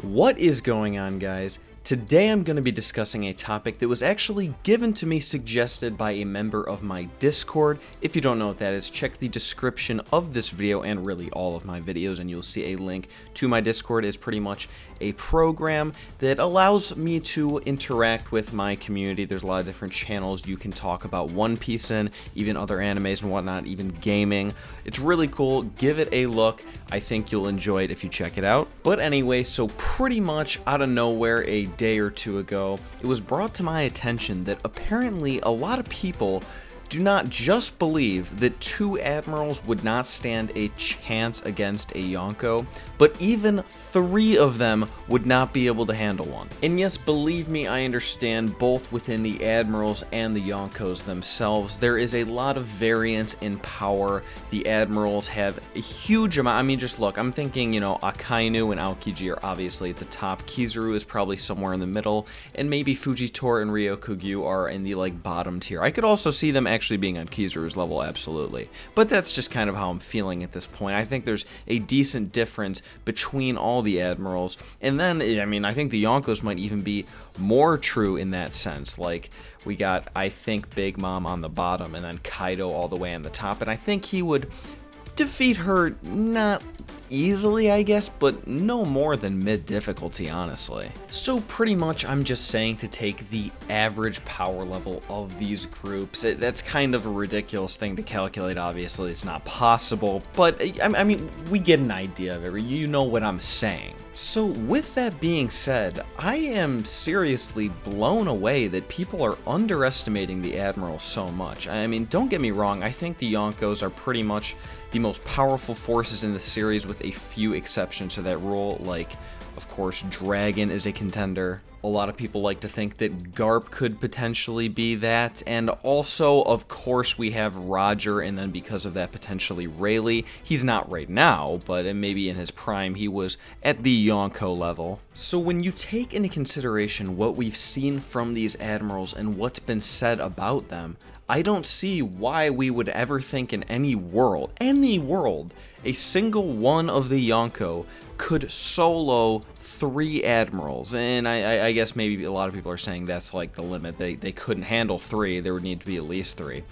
What is going on, guys? Today I'm going to be discussing a topic that was actually given to me, suggested by a member of my Discord. If you don't know what that is, check the description of this video and really all of my videos and you'll see a link to my Discord. Is pretty much a program that allows me to interact with my community. There's a lot of different channels you can talk about One Piece in, even other animes and whatnot, even gaming. It's really cool. Give it a look. I think you'll enjoy it if you check it out. But anyway, so pretty much out of nowhere, a day or two ago, it was brought to my attention that apparently a lot of people do not just believe that two Admirals would not stand a chance against a Yonko, but even three of them would not be able to handle one. And yes, believe me, I understand both within the Admirals and the Yonkos themselves, there is a lot of variance in power. The Admirals have a huge amount. I mean, just look, I'm thinking, you know, Akainu and Aokiji are obviously at the top. Kizaru is probably somewhere in the middle, and maybe Fujitora and Ryokugyu are in the, like, bottom tier. I could also see them actually being on Kizaru's level, absolutely. But that's just kind of how I'm feeling at this point. I think there's a decent difference between all the Admirals, and then, I mean, I think the Yonkos might even be more true in that sense. Like, we got, I think, Big Mom on the bottom, and then Kaido all the way on the top, and I think he would defeat her, not easily, I guess, but no more than mid-difficulty, honestly. So pretty much I'm just saying to take the average power level of these groups. That's kind of a ridiculous thing to calculate, obviously. It's not possible, but I mean, we get an idea of it. You know what I'm saying. So with that being said, I am seriously blown away that people are underestimating the Admirals so much. I mean, don't get me wrong, I think the Yonkos are pretty much the most powerful forces in the series, with a few exceptions to that rule. Like, of course, Dragon is a contender. A lot of people like to think that Garp could potentially be that, and also, of course, we have Roger, and then because of that, potentially Rayleigh. He's not right now, but maybe in his prime he was at the Yonko level. So when you take into consideration what we've seen from these Admirals and what's been said about them, I don't see why we would ever think in any world, a single one of the Yonko could solo three Admirals. And I guess maybe a lot of people are saying that's like the limit. They couldn't handle three. There would need to be at least three.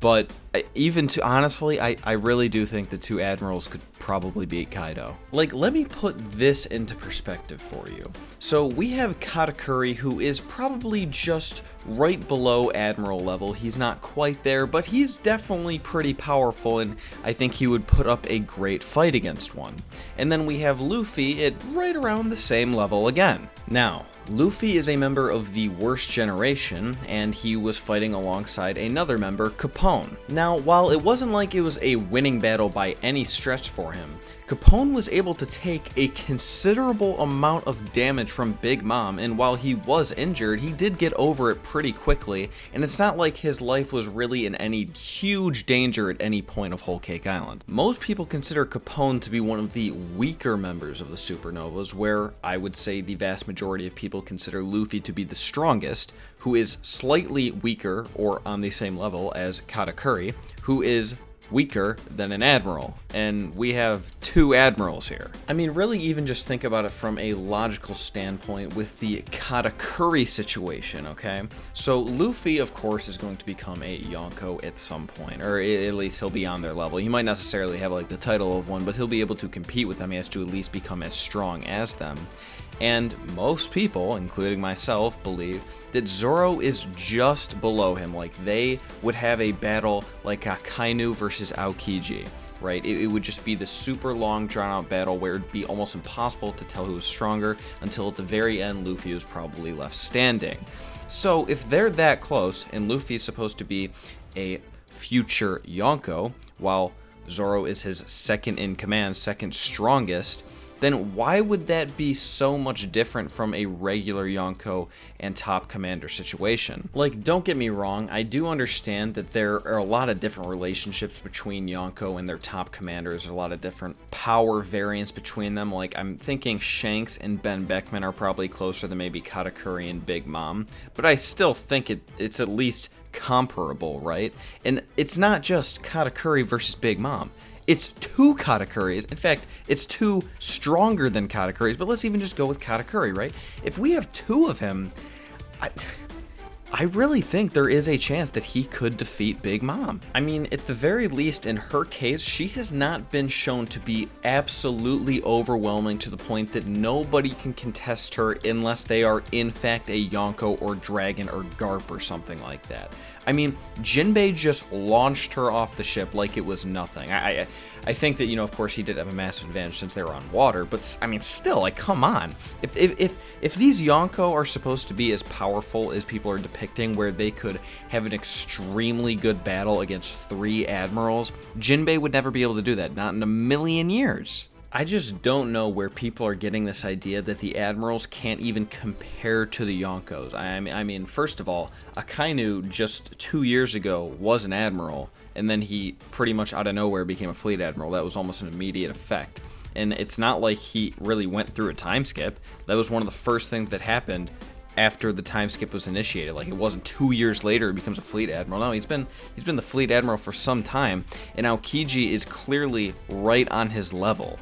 But even to, honestly, I really do think the two Admirals could probably beat Kaido. Like, let me put this into perspective for you. So we have Katakuri, who is probably just right below Admiral level. He's not quite there, but he's definitely pretty powerful, and I think he would put up a great fight against one. And then we have Luffy at right around the same level again. Now, Luffy is a member of the worst generation, and he was fighting alongside another member, Capone. Now, while it wasn't like it was a winning battle by any stretch for him, Capone was able to take a considerable amount of damage from Big Mom, and while he was injured, he did get over it pretty quickly, and it's not like his life was really in any huge danger at any point of Whole Cake Island. Most people consider Capone to be one of the weaker members of the Supernovas, where I would say the vast majority of people consider Luffy to be the strongest, who is slightly weaker or on the same level as Katakuri, who is weaker than an Admiral, and we have two Admirals here. I mean, really, even just think about it from a logical standpoint with the Katakuri situation, okay? So Luffy, of course, is going to become a Yonko at some point, or at least he'll be on their level. He might not necessarily have like the title of one, but he'll be able to compete with them. He has to at least become as strong as them. And most people, including myself, believe that Zoro is just below him. Like, they would have a battle like Akainu versus Aokiji, right? It would just be the super long, drawn-out battle where it'd be almost impossible to tell who was stronger until at the very end, Luffy was probably left standing. So if they're that close, and Luffy is supposed to be a future Yonko, while Zoro is his second in command, second strongest, then why would that be so much different from a regular Yonko and top commander situation? Like, don't get me wrong, I do understand that there are a lot of different relationships between Yonko and their top commanders. There's a lot of different power variance between them. Like, I'm thinking Shanks and Ben Beckman are probably closer than maybe Katakuri and Big Mom, but I still think it's at least comparable, right? And it's not just Katakuri versus Big Mom. It's 2 Katakuris. In fact, it's 2 stronger than Katakuris, but let's even just go with Katakuri, right? If we have 2 of him, I really think there is a chance that he could defeat Big Mom. I mean, at the very least, in her case, she has not been shown to be absolutely overwhelming to the point that nobody can contest her unless they are, in fact, a Yonko or Dragon or Garp or something like that. I mean, Jinbei just launched her off the ship like it was nothing. I think that, you know, of course he did have a massive advantage since they were on water, but I mean, still, like, come on. If these Yonko are supposed to be as powerful as people are depicting, where they could have an extremely good battle against 3 Admirals, Jinbei would never be able to do that, not in a million years. I just don't know where people are getting this idea that the Admirals can't even compare to the Yonkos. I mean, first of all, Akainu just 2 years ago was an Admiral, and then he pretty much out of nowhere became a Fleet Admiral. That was almost an immediate effect. And it's not like he really went through a time skip. That was one of the first things that happened after the time skip was initiated. Like, it wasn't 2 years later he becomes a Fleet Admiral. No, he's been the Fleet Admiral for some time, and Aokiji is clearly right on his level.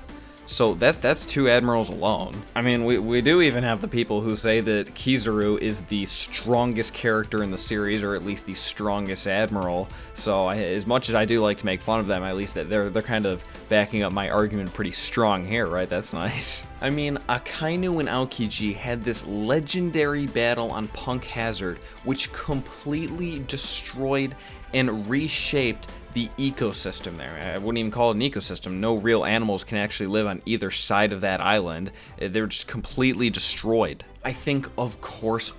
So that's 2 Admirals alone. I mean, we do even have the people who say that Kizaru is the strongest character in the series, or at least the strongest Admiral. So as much as I do like to make fun of them, at least that they're kind of backing up my argument pretty strong here, right? That's nice. I mean, Akainu and Aokiji had this legendary battle on Punk Hazard, which completely destroyed and reshaped the ecosystem there. I wouldn't even call it an ecosystem. No real animals can actually live on either side of that island. They're just completely destroyed. I think, of course,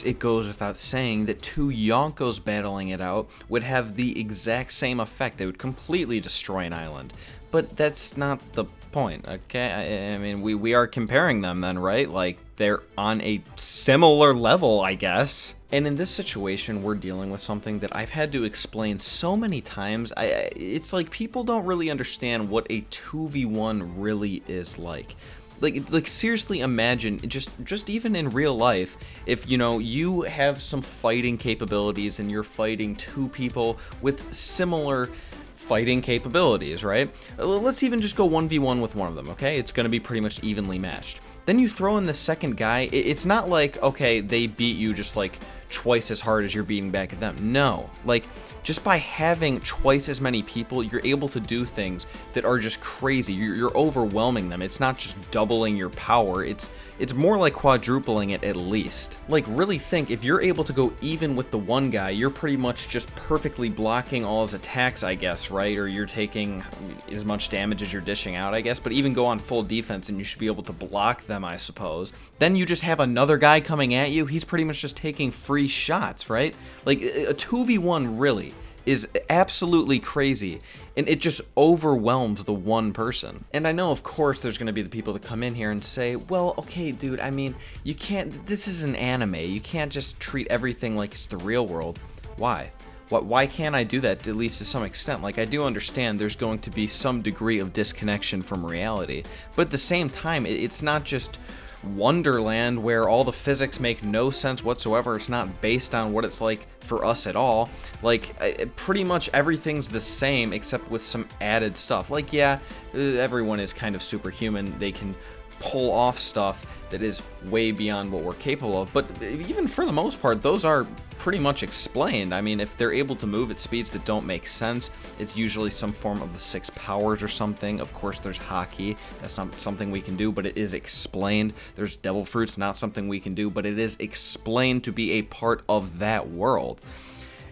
it goes without saying that 2 Yonkos battling it out would have the exact same effect. They would completely destroy an island. But that's not the point, okay? I mean, we are comparing them then, right? Like, they're on a similar level, I guess. And in this situation, we're dealing with something that I've had to explain so many times. It's like people don't really understand what a 2v1 really is like. Like seriously, imagine just even in real life, if you know you have some fighting capabilities and you're fighting 2 people with similar fighting capabilities, right? Let's even just go 1v1 with one of them, okay? It's gonna be pretty much evenly matched. Then you throw in the second guy. It's not like, okay, they beat you just like twice as hard as you're beating back at them. No, like, just by having twice as many people, you're able to do things that are just crazy. You're overwhelming them. It's not just doubling your power. It's more like quadrupling it at least. Like, really think, if you're able to go even with the one guy, you're pretty much just perfectly blocking all his attacks, I guess, right? Or you're taking as much damage as you're dishing out, I guess, but even go on full defense and you should be able to block them, I suppose. Then you just have another guy coming at you. He's pretty much just taking free shots, right? Like, a 2v1 really is absolutely crazy, and it just overwhelms the one person. And I know, of course, there's going to be the people that come in here and say, well, okay, dude, I mean, you can't, this is an anime, you can't just treat everything like it's the real world. Why? Why can't I do that, at least to some extent? Like, I do understand there's going to be some degree of disconnection from reality, but at the same time, it's not just Wonderland where all the physics make no sense whatsoever. It's not based on what it's like for us at all. Like, pretty much everything's the same except with some added stuff. Like, yeah, everyone is kind of superhuman. They can pull off stuff that is way beyond what we're capable of, but even for the most part, those are pretty much explained. I mean, if they're able to move at speeds that don't make sense, it's usually some form of the 6 powers or something. Of course, there's hockey. That's not something we can do, but it is explained. There's devil fruits, not something we can do, but it is explained to be a part of that world.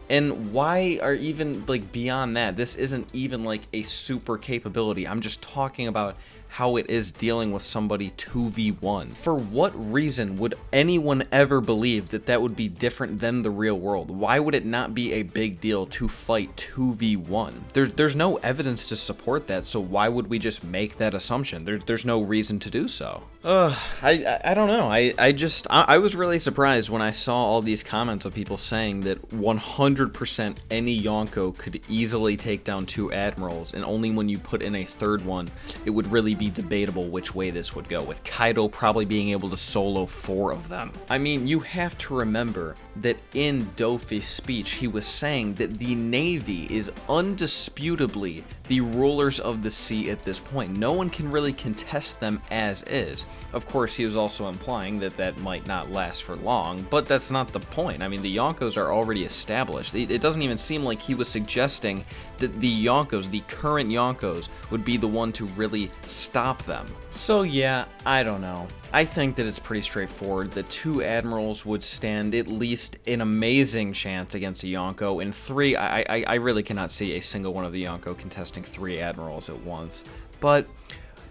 And why are even, like, beyond that, this isn't even like a super capability. I'm just talking about how it is dealing with somebody 2v1. For what reason would anyone ever believe that that would be different than the real world? Why would it not be a big deal to fight 2v1? There's no evidence to support that, so why would we just make that assumption? There's no reason to do so. I don't know. I was really surprised when I saw all these comments of people saying that 100% any Yonko could easily take down 2 Admirals, and only when you put in a third one, it would really be debatable which way this would go, with Kaido probably being able to solo 4 of them. I mean, you have to remember that in Dofi's speech, he was saying that the Navy is undisputably the rulers of the sea at this point. No one can really contest them as is. Of course, he was also implying that that might not last for long, but that's not the point. I mean, the Yonkos are already established. It doesn't even seem like he was suggesting that the Yonkos, the current Yonkos, would be the one to really stop them. So yeah, I don't know. I think that it's pretty straightforward. The two Admirals would stand at least an amazing chance against a Yonko. In 3, I really cannot see a single one of the Yonko contesting 3 Admirals at once. But,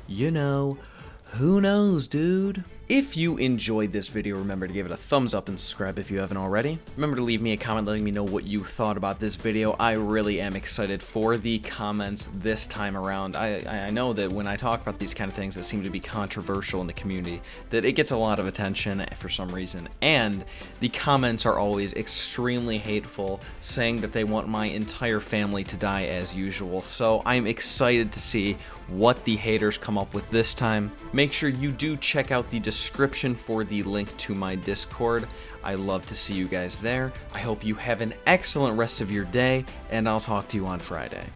you know, who knows, dude? If you enjoyed this video, remember to give it a thumbs up and subscribe if you haven't already. Remember to leave me a comment letting me know what you thought about this video. I really am excited for the comments this time around. I know that when I talk about these kind of things that seem to be controversial in the community, that it gets a lot of attention for some reason, and the comments are always extremely hateful, saying that they want my entire family to die as usual. So I'm excited to see what the haters come up with this time. Make sure you do check out the description for the link to my Discord. I love to see you guys there. I hope you have an excellent rest of your day, and I'll talk to you on Friday.